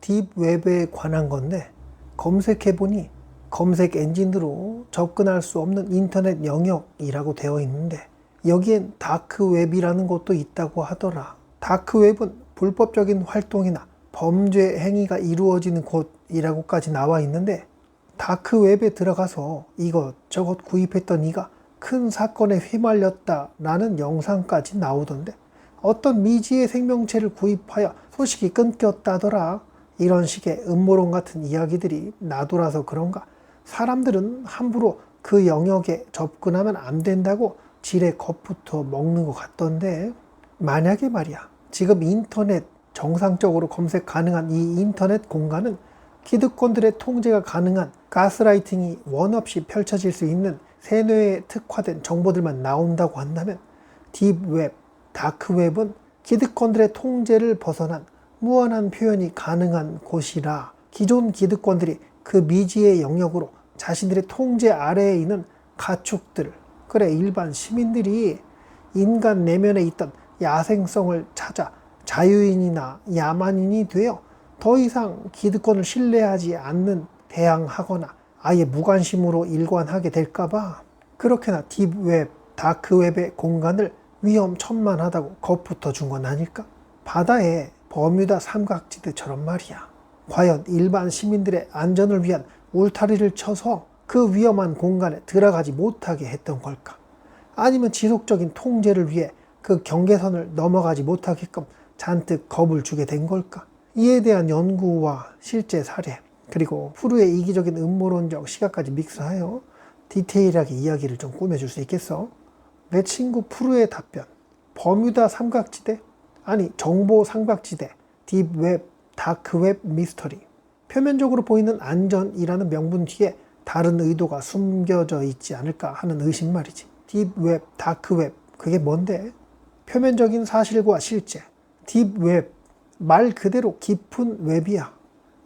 딥웹에 관한 건데, 검색해보니 검색 엔진으로 접근할 수 없는 인터넷 영역이라고 되어 있는데, 여기엔 다크웹이라는 것도 있다고 하더라. 다크웹은 불법적인 활동이나 범죄 행위가 이루어지는 곳이라고까지 나와 있는데, 다크웹에 들어가서 이것저것 구입했던 이가 큰 사건에 휘말렸다라는 영상까지 나오던데, 어떤 미지의 생명체를 구입하여 소식이 끊겼다더라. 이런 식의 음모론 같은 이야기들이 나돌아서 그런가 사람들은 함부로 그 영역에 접근하면 안 된다고 지레 겁부터 먹는 것 같던데, 만약에 말이야, 지금 인터넷 정상적으로 검색 가능한 이 인터넷 공간은 기득권들의 통제가 가능한 가스라이팅이 원 없이 펼쳐질 수 있는 세뇌에 특화된 정보들만 나온다고 한다면, 딥웹, 다크웹은 기득권들의 통제를 벗어난 무한한 표현이 가능한 곳이라 기존 기득권들이 그 미지의 영역으로 자신들의 통제 아래에 있는 가축들, 그래 일반 시민들이 인간 내면에 있던 야생성을 찾아 자유인이나 야만인이 되어 더 이상 기득권을 신뢰하지 않는 대항하거나 아예 무관심으로 일관하게 될까봐 그렇게나 딥웹, 다크웹의 공간을 위험천만하다고 겁부터 준 건 아닐까? 바다의 버뮤다 삼각지대처럼 말이야. 과연 일반 시민들의 안전을 위한 울타리를 쳐서 그 위험한 공간에 들어가지 못하게 했던 걸까? 아니면 지속적인 통제를 위해 그 경계선을 넘어가지 못하게끔 잔뜩 겁을 주게 된 걸까? 이에 대한 연구와 실제 사례, 그리고 프루의 이기적인 음모론적 시각까지 믹스하여 디테일하게 이야기를 좀 꾸며줄 수 있겠어? 내 친구 프루의 답변. 버뮤다 삼각지대? 아니, 정보 삼각지대. 딥웹, 다크웹 미스터리. 표면적으로 보이는 안전이라는 명분 뒤에 다른 의도가 숨겨져 있지 않을까 하는 의심 말이지. 딥웹, 다크웹, 그게 뭔데? 표면적인 사실과 실제. 딥웹, 말 그대로 깊은 웹이야.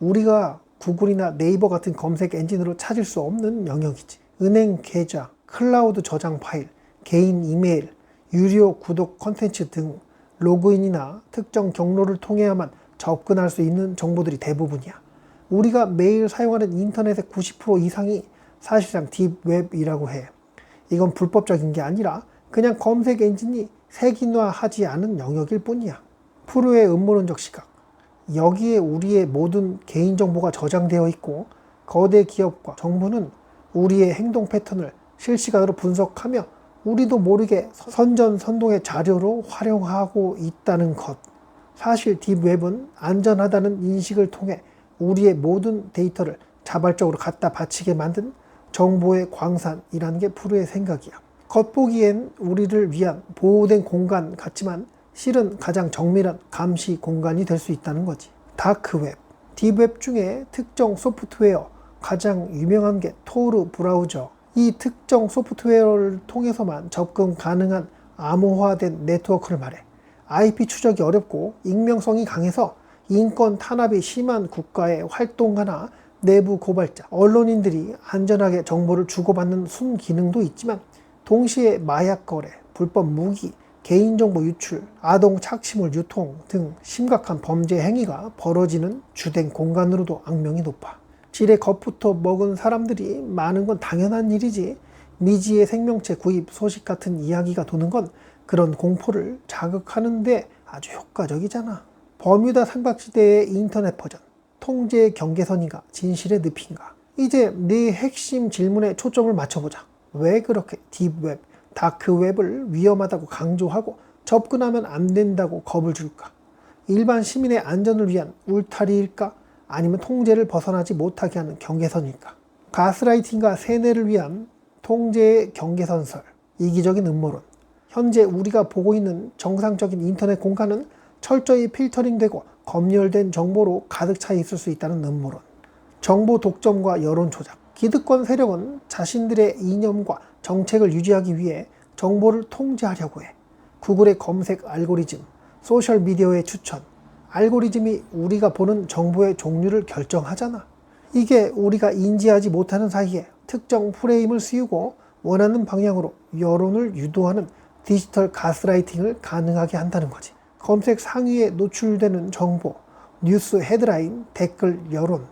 우리가 구글이나 네이버 같은 검색 엔진으로 찾을 수 없는 영역이지. 은행 계좌, 클라우드 저장 파일, 개인 이메일, 유료 구독 콘텐츠 등 로그인이나 특정 경로를 통해야만 접근할 수 있는 정보들이 대부분이야. 우리가 매일 사용하는 인터넷의 90% 이상이 사실상 딥웹이라고 해. 이건 불법적인 게 아니라 그냥 검색 엔진이 색인화하지 않은 영역일 뿐이야. 프루의 음모론적 시각. 여기에 우리의 모든 개인정보가 저장되어 있고, 거대 기업과 정부는 우리의 행동 패턴을 실시간으로 분석하며 우리도 모르게 선전선동의 자료로 활용하고 있다는 것. 사실 딥웹은 안전하다는 인식을 통해 우리의 모든 데이터를 자발적으로 갖다 바치게 만든 정보의 광산이라는 게 프루의 생각이야. 겉보기엔 우리를 위한 보호된 공간 같지만 실은 가장 정밀한 감시 공간이 될 수 있다는 거지. 다크웹, 딥웹 중에 특정 소프트웨어, 가장 유명한 게 토르 브라우저. 이 특정 소프트웨어를 통해서만 접근 가능한 암호화된 네트워크를 말해. IP 추적이 어렵고 익명성이 강해서 인권 탄압이 심한 국가에 활동하나 내부 고발자, 언론인들이 안전하게 정보를 주고받는 순기능도 있지만, 동시에 마약 거래, 불법 무기, 개인정보 유출, 아동 착취물 유통 등 심각한 범죄 행위가 벌어지는 주된 공간으로도 악명이 높아. 지레 겁부터 먹은 사람들이 많은 건 당연한 일이지, 미지의 생명체 구입 소식 같은 이야기가 도는 건 그런 공포를 자극하는데 아주 효과적이잖아. 버뮤다 삼각지대의 인터넷 버전. 통제의 경계선인가 진실의 늪인가. 이제 네 핵심 질문에 초점을 맞춰보자. 왜 그렇게 딥웹, 다크웹을 위험하다고 강조하고 접근하면 안 된다고 겁을 줄까? 일반 시민의 안전을 위한 울타리일까? 아니면 통제를 벗어나지 못하게 하는 경계선일까? 가스라이팅과 세뇌를 위한 통제의 경계선설, 이기적인 음모론. 현재 우리가 보고 있는 정상적인 인터넷 공간은 철저히 필터링되고 검열된 정보로 가득 차 있을 수 있다는 음모론. 정보 독점과 여론 조작. 기득권 세력은 자신들의 이념과 정책을 유지하기 위해 정보를 통제하려고 해. 구글의 검색 알고리즘, 소셜미디어의 추천, 알고리즘이 우리가 보는 정보의 종류를 결정하잖아. 이게 우리가 인지하지 못하는 사이에 특정 프레임을 씌우고 원하는 방향으로 여론을 유도하는 디지털 가스라이팅을 가능하게 한다는 거지. 검색 상위에 노출되는 정보, 뉴스 헤드라인, 댓글, 여론,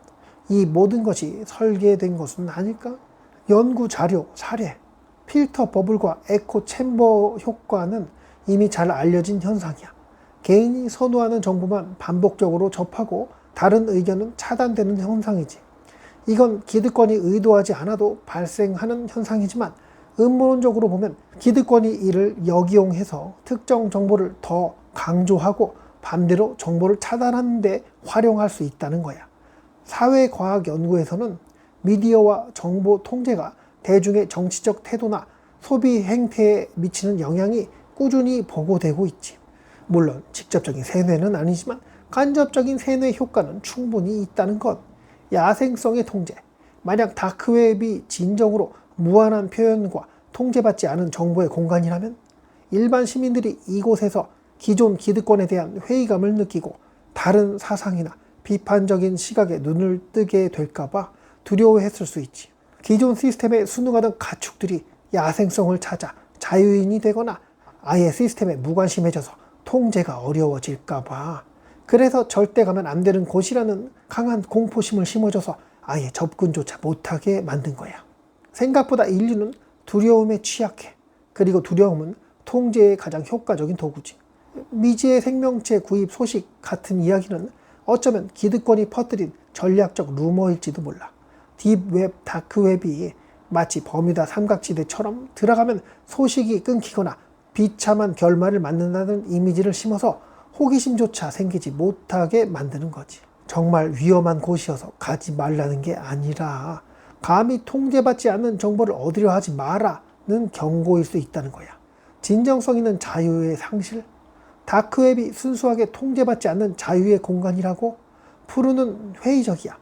이 모든 것이 설계된 것은 아닐까? 연구 자료, 사례, 필터 버블과 에코 챔버 효과는 이미 잘 알려진 현상이야. 개인이 선호하는 정보만 반복적으로 접하고 다른 의견은 차단되는 현상이지. 이건 기득권이 의도하지 않아도 발생하는 현상이지만 음모론적으로 보면 기득권이 이를 역이용해서 특정 정보를 더 강조하고 반대로 정보를 차단하는 데 활용할 수 있다는 거야. 사회과학 연구에서는 미디어와 정보 통제가 대중의 정치적 태도나 소비 행태에 미치는 영향이 꾸준히 보고되고 있지. 물론 직접적인 세뇌는 아니지만 간접적인 세뇌 효과는 충분히 있다는 것. 야생성의 통제. 만약 다크웹이 진정으로 무한한 표현과 통제받지 않은 정보의 공간이라면 일반 시민들이 이곳에서 기존 기득권에 대한 회의감을 느끼고 다른 사상이나 비판적인 시각에 눈을 뜨게 될까봐 두려워했을 수 있지. 기존 시스템에 순응하던 가축들이 야생성을 찾아 자유인이 되거나 아예 시스템에 무관심해져서 통제가 어려워질까봐, 그래서 절대 가면 안 되는 곳이라는 강한 공포심을 심어줘서 아예 접근조차 못하게 만든 거야. 생각보다 인류는 두려움에 취약해. 그리고 두려움은 통제의 가장 효과적인 도구지. 미지의 생명체 구입 소식 같은 이야기는 어쩌면 기득권이 퍼뜨린 전략적 루머일지도 몰라. 딥웹, 다크웹이 마치 버뮤다 삼각지대처럼 들어가면 소식이 끊기거나 비참한 결말을 맞는다는 이미지를 심어서 호기심조차 생기지 못하게 만드는 거지. 정말 위험한 곳이어서 가지 말라는 게 아니라 감히 통제받지 않는 정보를 얻으려 하지 마라는 경고일 수 있다는 거야. 진정성 있는 자유의 상실? 다크웹이 순수하게 통제받지 않는 자유의 공간이라고? 푸르는 회의적이야.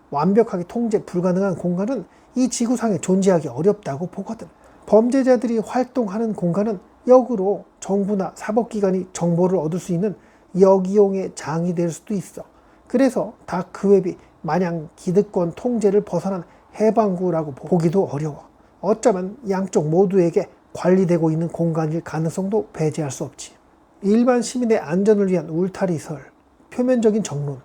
완벽하게 통제 불가능한 공간은 이 지구상에 존재하기 어렵다고 보거든. 범죄자들이 활동하는 공간은 역으로 정부나 사법기관이 정보를 얻을 수 있는 역이용의 장이 될 수도 있어. 그래서 다크웹이 마냥 기득권 통제를 벗어난 해방구라고 보기도 어려워. 어쩌면 양쪽 모두에게 관리되고 있는 공간일 가능성도 배제할 수 없지. 일반 시민의 안전을 위한 울타리설, 표면적인 정론.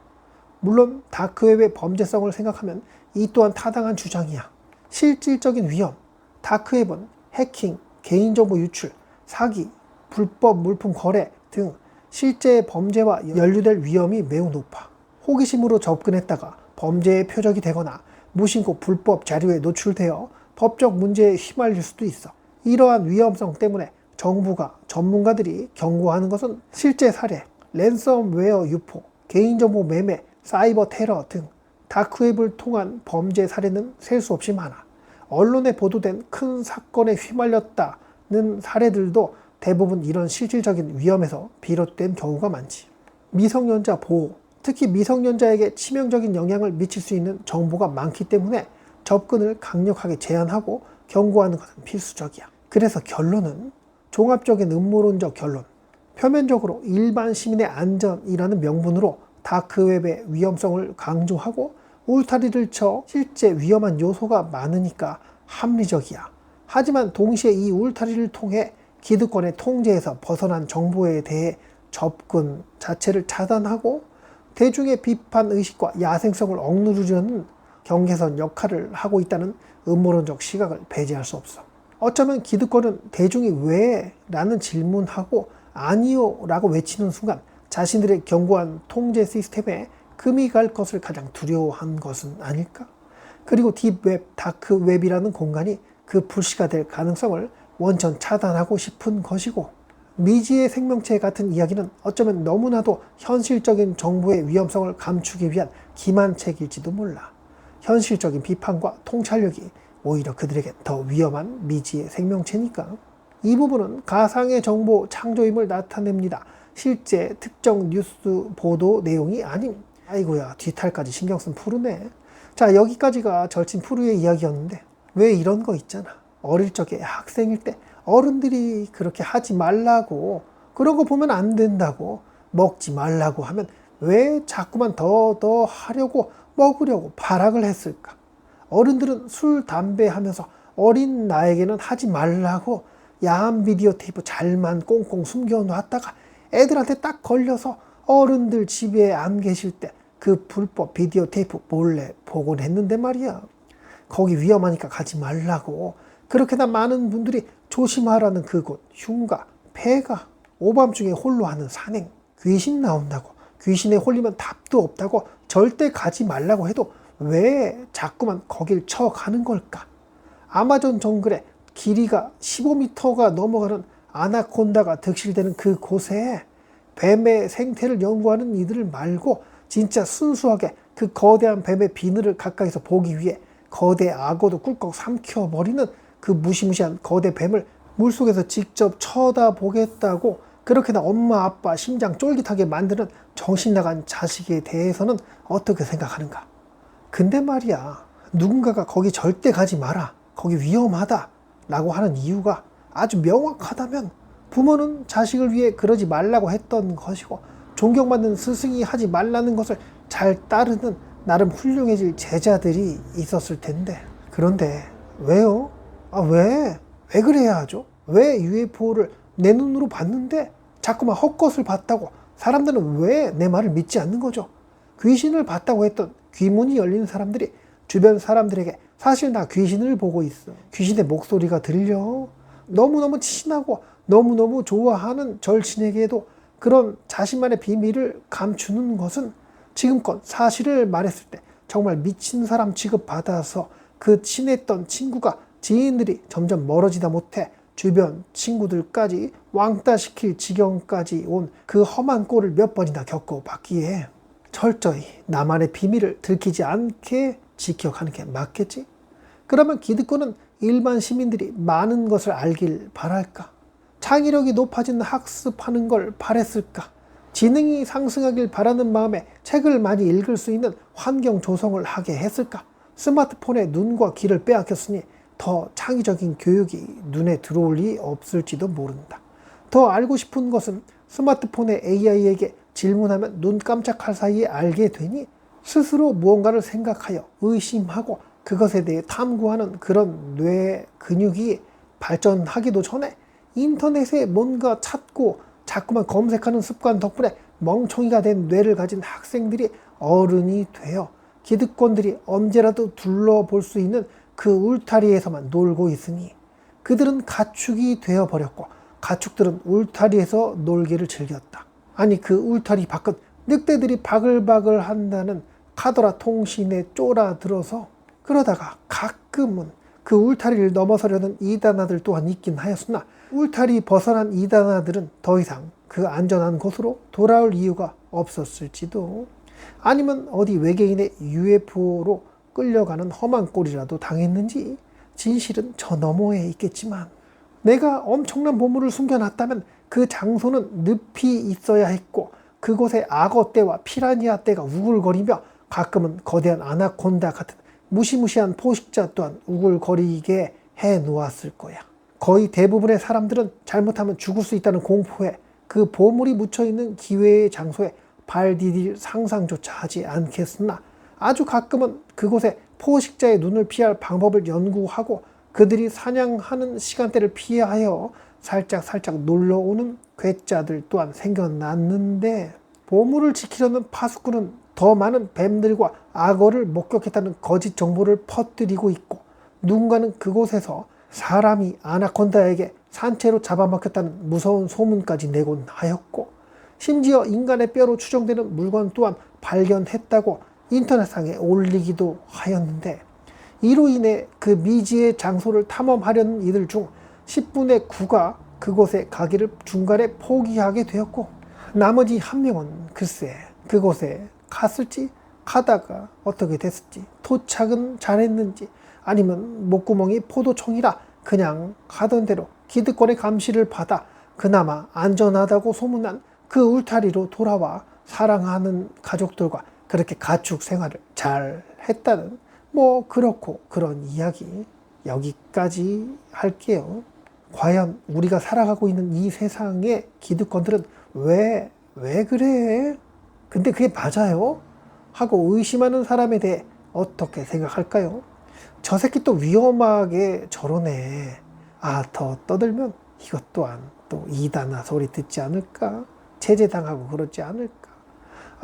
물론 다크웹의 범죄성을 생각하면 이 또한 타당한 주장이야. 실질적인 위험, 다크웹은 해킹, 개인정보 유출, 사기, 불법 물품 거래 등 실제 범죄와 연루될 위험이 매우 높아. 호기심으로 접근했다가 범죄의 표적이 되거나 무심코 불법 자료에 노출되어 법적 문제에 휘말릴 수도 있어. 이러한 위험성 때문에 정부가 전문가들이 경고하는 것은 실제 사례, 랜섬웨어 유포, 개인정보 매매, 사이버 테러 등 다크웹을 통한 범죄 사례는 셀 수 없이 많아. 언론에 보도된 큰 사건에 휘말렸다는 사례들도 대부분 이런 실질적인 위험에서 비롯된 경우가 많지. 미성년자 보호, 특히 미성년자에게 치명적인 영향을 미칠 수 있는 정보가 많기 때문에 접근을 강력하게 제한하고 경고하는 것은 필수적이야. 그래서 결론은 종합적인 음모론적 결론. 표면적으로 일반 시민의 안전이라는 명분으로 다크웹의 위험성을 강조하고 울타리를 쳐 실제 위험한 요소가 많으니까 합리적이야. 하지만 동시에 이 울타리를 통해 기득권의 통제에서 벗어난 정보에 대해 접근 자체를 차단하고 대중의 비판 의식과 야생성을 억누르려는 경계선 역할을 하고 있다는 음모론적 시각을 배제할 수 없어. 어쩌면 기득권은 대중이 왜? 라는 질문하고 아니요 라고 외치는 순간 자신들의 견고한 통제 시스템에 금이 갈 것을 가장 두려워한 것은 아닐까? 그리고 딥웹, 다크웹이라는 공간이 그 불씨가 될 가능성을 원천 차단하고 싶은 것이고, 미지의 생명체 같은 이야기는 어쩌면 너무나도 현실적인 정보의 위험성을 감추기 위한 기만책일지도 몰라. 현실적인 비판과 통찰력이 오히려 그들에게 더 위험한 미지의 생명체니까. 이 부분은 가상의 정보 창조임을 나타냅니다. 실제 특정 뉴스 보도 내용이 아님. 아이고야, 뒤탈까지 신경 쓴 푸르네. 자, 여기까지가 절친 푸르의 이야기였는데 왜 이런 거 있잖아. 어릴 적에 학생일 때 어른들이 그렇게 하지 말라고, 그런 거 보면 안 된다고, 먹지 말라고 하면 왜 자꾸만 더 하려고 먹으려고 발악을 했을까? 어른들은 술, 담배 하면서 어린 나에게는 하지 말라고 야한 비디오 테이프 잘만 꽁꽁 숨겨놨다가 애들한테 딱 걸려서 어른들 집에 안 계실 때 그 불법 비디오 테이프 몰래 보곤 했는데 말이야. 거기 위험하니까 가지 말라고. 그렇게나 많은 분들이 조심하라는 그곳, 흉가, 폐가, 오밤중에 홀로 하는 산행, 귀신 나온다고, 귀신에 홀리면 답도 없다고 절대 가지 말라고 해도 왜 자꾸만 거길 쳐가는 걸까? 아마존 정글에 길이가 15m가 넘어가는 아나콘다가 득실되는 그 곳에 뱀의 생태를 연구하는 이들을 말고 진짜 순수하게 그 거대한 뱀의 비늘을 가까이서 보기 위해 거대 악어도 꿀꺽 삼켜버리는 그 무시무시한 거대 뱀을 물속에서 직접 쳐다보겠다고 그렇게나 엄마 아빠 심장 쫄깃하게 만드는 정신나간 자식에 대해서는 어떻게 생각하는가? 근데 말이야, 누군가가 거기 절대 가지 마라, 거기 위험하다 라고 하는 이유가 아주 명확하다면 부모는 자식을 위해 그러지 말라고 했던 것이고 존경받는 스승이 하지 말라는 것을 잘 따르는 나름 훌륭해질 제자들이 있었을 텐데, 그런데 왜요? 왜 그래야 하죠? 왜 UFO를 내 눈으로 봤는데 자꾸만 헛것을 봤다고 사람들은 왜 내 말을 믿지 않는 거죠? 귀신을 봤다고 했던 귀문이 열린 사람들이 주변 사람들에게 사실 나 귀신을 보고 있어, 귀신의 목소리가 들려, 너무너무 친하고 너무너무 좋아하는 절친에게도 그런 자신만의 비밀을 감추는 것은 지금껏 사실을 말했을 때 정말 미친 사람 취급받아서 그 친했던 친구가 지인들이 점점 멀어지다 못해 주변 친구들까지 왕따시킬 지경까지 온 그 험한 꼴을 몇 번이나 겪어봤기에 철저히 나만의 비밀을 들키지 않게 지켜가는 게 맞겠지? 그러면 기득권은 일반 시민들이 많은 것을 알길 바랄까? 창의력이 높아지는 학습하는 걸 바랬을까? 지능이 상승하길 바라는 마음에 책을 많이 읽을 수 있는 환경 조성을 하게 했을까? 스마트폰에 눈과 귀를 빼앗겼으니 더 창의적인 교육이 눈에 들어올 리 없을지도 모른다. 더 알고 싶은 것은 스마트폰의 AI에게 질문하면 눈 깜짝할 사이에 알게 되니 스스로 무언가를 생각하여 의심하고 그것에 대해 탐구하는 그런 뇌 근육이 발전하기도 전에 인터넷에 뭔가 찾고 자꾸만 검색하는 습관 덕분에 멍청이가 된 뇌를 가진 학생들이 어른이 되어 기득권들이 언제라도 둘러볼 수 있는 그 울타리에서만 놀고 있으니 그들은 가축이 되어버렸고 가축들은 울타리에서 놀기를 즐겼다. 아니 그 울타리 밖은 늑대들이 바글바글 한다는 카더라 통신에 쫄아들어서 그러다가 가끔은 그 울타리를 넘어서려는 이단아들 또한 있긴 하였으나 울타리 벗어난 이단아들은 더 이상 그 안전한 곳으로 돌아올 이유가 없었을지도, 아니면 어디 외계인의 UFO로 끌려가는 험한 꼴이라도 당했는지 진실은 저 너머에 있겠지만 내가 엄청난 보물을 숨겨놨다면 그 장소는 늪이 있어야 했고 그곳에 악어 떼와 피라니아 떼가 우글거리며 가끔은 거대한 아나콘다 같은 무시무시한 포식자 또한 우글거리게 해놓았을 거야. 거의 대부분의 사람들은 잘못하면 죽을 수 있다는 공포에 그 보물이 묻혀있는 기회의 장소에 발 디딜 상상조차 하지 않겠으나 아주 가끔은 그곳에 포식자의 눈을 피할 방법을 연구하고 그들이 사냥하는 시간대를 피하여 살짝 놀러오는 괴짜들 또한 생겨났는데, 보물을 지키려는 파수꾼은 더 많은 뱀들과 악어를 목격했다는 거짓 정보를 퍼뜨리고 있고 누군가는 그곳에서 사람이 아나콘다에게 산채로 잡아먹혔다는 무서운 소문까지 내곤 하였고 심지어 인간의 뼈로 추정되는 물건 또한 발견했다고 인터넷상에 올리기도 하였는데, 이로 인해 그 미지의 장소를 탐험하려는 이들 중 10분의 9가 그곳에 가기를 중간에 포기하게 되었고 나머지 한 명은 글쎄 그곳에 갔을지 가다가 어떻게 됐을지 도착은 잘했는지 아니면 목구멍이 포도청이라 그냥 가던 대로 기득권의 감시를 받아 그나마 안전하다고 소문난 그 울타리로 돌아와 사랑하는 가족들과 그렇게 가축 생활을 잘 했다는 뭐 그렇고 그런 이야기 여기까지 할게요. 과연 우리가 살아가고 있는 이 세상의 기득권들은 왜 그래? 근데 그게 맞아요? 하고 의심하는 사람에 대해 어떻게 생각할까요? 저 새끼 또 위험하게 저러네. 더 떠들면 이것 또한 또 이단아 소리 듣지 않을까? 제재당하고 그러지 않을까?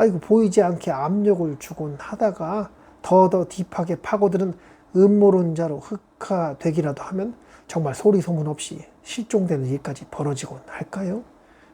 아이고 보이지 않게 압력을 주곤 하다가 더 딥하게 파고드는 음모론자로 흑화되기라도 하면 정말 소리 소문 없이 실종되는 일까지 벌어지곤 할까요?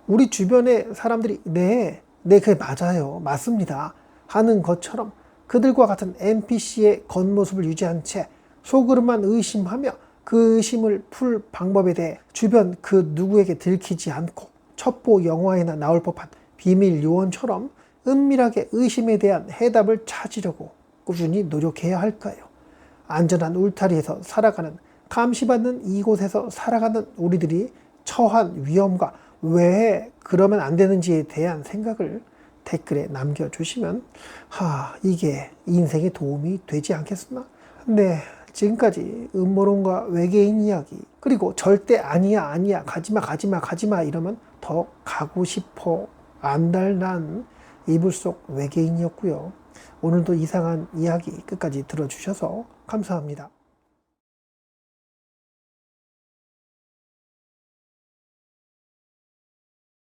우리 주변의 사람들이 네 그게 맞아요, 맞습니다 하는 것처럼 그들과 같은 NPC의 겉모습을 유지한 채 속으로만 의심하며 그 의심을 풀 방법에 대해 주변 그 누구에게 들키지 않고 첩보 영화에나 나올 법한 비밀 요원처럼 은밀하게 의심에 대한 해답을 찾으려고 꾸준히 노력해야 할까요? 안전한 울타리에서 살아가는, 감시받는 이곳에서 살아가는 우리들이 처한 위험과 왜 그러면 안 되는지에 대한 생각을 댓글에 남겨주시면 이게 인생에 도움이 되지 않겠으나? 네, 지금까지 음모론과 외계인 이야기, 그리고 절대 아니야 가지마 이러면 더 가고 싶어 안달난 이불 속 외계인이었고요. 오늘도 이상한 이야기 끝까지 들어주셔서 감사합니다.